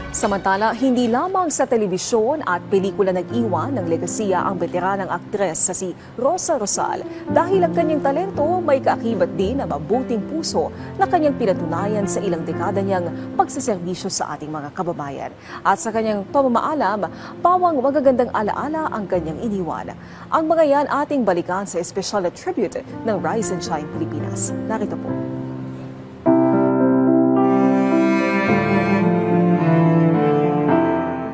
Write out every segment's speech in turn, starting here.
Samantala, hindi lamang sa telebisyon at pelikula nag-iwan ng legasiya ang veteranang aktres sa si Rosa Rosal dahil ang kanyang talento may kaakibat din na mabuting puso na kanyang pinatunayan sa ilang dekada niyang pagsaserbisyo sa ating mga kababayan. At sa kanyang pamamaalam, pawang magagandang alaala ang kanyang iniwan. Ang mga yan ating balikan sa espesyal na tribute ng Rise and Shine Pilipinas. Narito po.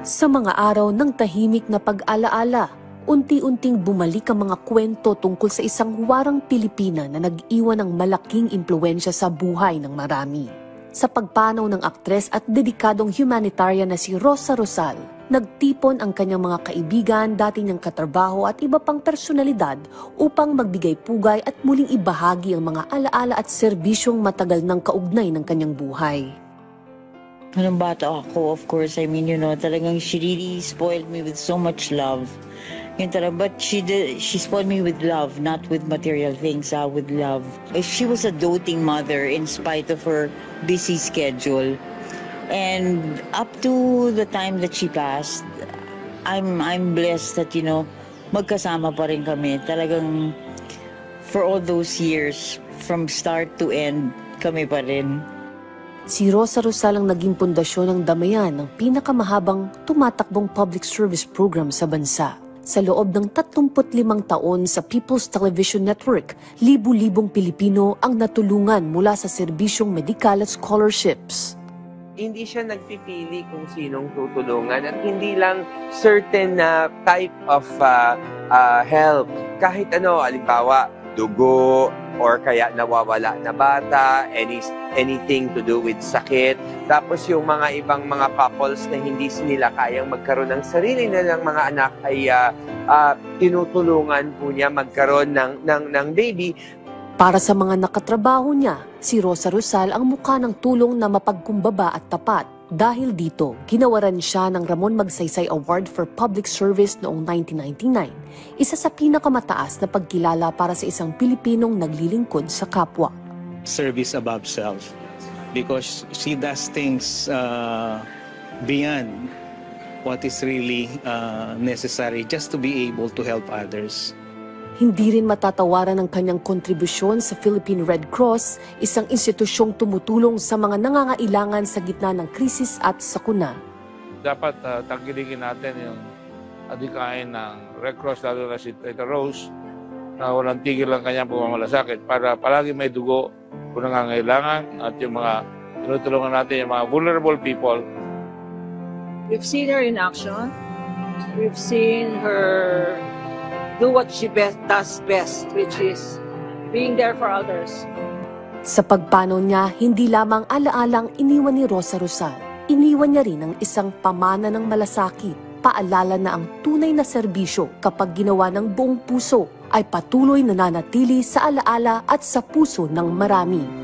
Sa mga araw ng tahimik na pag-alaala, unti-unting bumalik ang mga kwento tungkol sa isang huwarang Pilipina na nag-iwan ng malaking impluwensya sa buhay ng marami. Sa pagpanaw ng aktres at dedikadong humanitarian na si Rosa Rosal, nagtipon ang kanyang mga kaibigan, dati niyang katrabaho at iba pang personalidad upang magbigay pugay at muling ibahagi ang mga alaala at serbisyong matagal ng kaugnay ng kanyang buhay. Nung bata ako, of course, I mean, talagang she really spoiled me with so much love. But she spoiled me with love, not with material things, with love. She was a doting mother in spite of her busy schedule. And up to the time that she passed, I'm blessed that, magkasama pa rin kami. Talagang for all those years, from start to end, kami pa rin. Si Rosa Rosal ang naging pundasyon ng damayan ng pinakamahabang tumatakbong public service program sa bansa. Sa loob ng 35 taon sa People's Television Network, libu-libong Pilipino ang natulungan mula sa serbisyong medikal at scholarships. Hindi siya nagpipili kung sinong tutulungan at hindi lang certain type of help. Kahit halimbawa, dugo, or kaya nawawala na bata, anything to do with sakit. Tapos yung mga ibang mga couples na hindi nila kayang magkaroon ng sarili nilang mga anak ay tinutulungan po niya magkaroon ng baby. Para sa mga nakatrabaho niya, si Rosa Rosal ang mukha ng tulong na mapagkumbaba at tapat. Dahil dito, ginawaran siya ng Ramon Magsaysay Award for Public Service noong 1999, isa sa pinakamataas na pagkilala para sa isang Pilipinong naglilingkod sa kapwa. Service above self, because she does things beyond what is really necessary just to be able to help others. Hindi rin matatawaran ang kanyang kontribusyon sa Philippine Red Cross, isang institusyong tumutulong sa mga nangangailangan sa gitna ng krisis at sakuna. Dapat tangkilikin natin yung adhikain ng Red Cross, lalo na si Tita Rose, na walang tigil ang kanyang pagmamalasakit para palagi may dugo kung nangangailangan at yung mga tinutulungan natin, yung mga vulnerable people. We've seen her in action. We've seen her do what she does best, which is being there for others. Sa pagpanaw niya, hindi lamang alaalang iniwan ni Rosa Rosal, iniwan niya rin ang isang pamana ng malasakit, paalala na ang tunay na serbisyo kapag ginawa ng buong puso ay patuloy nananatili sa alaala at sa puso ng marami.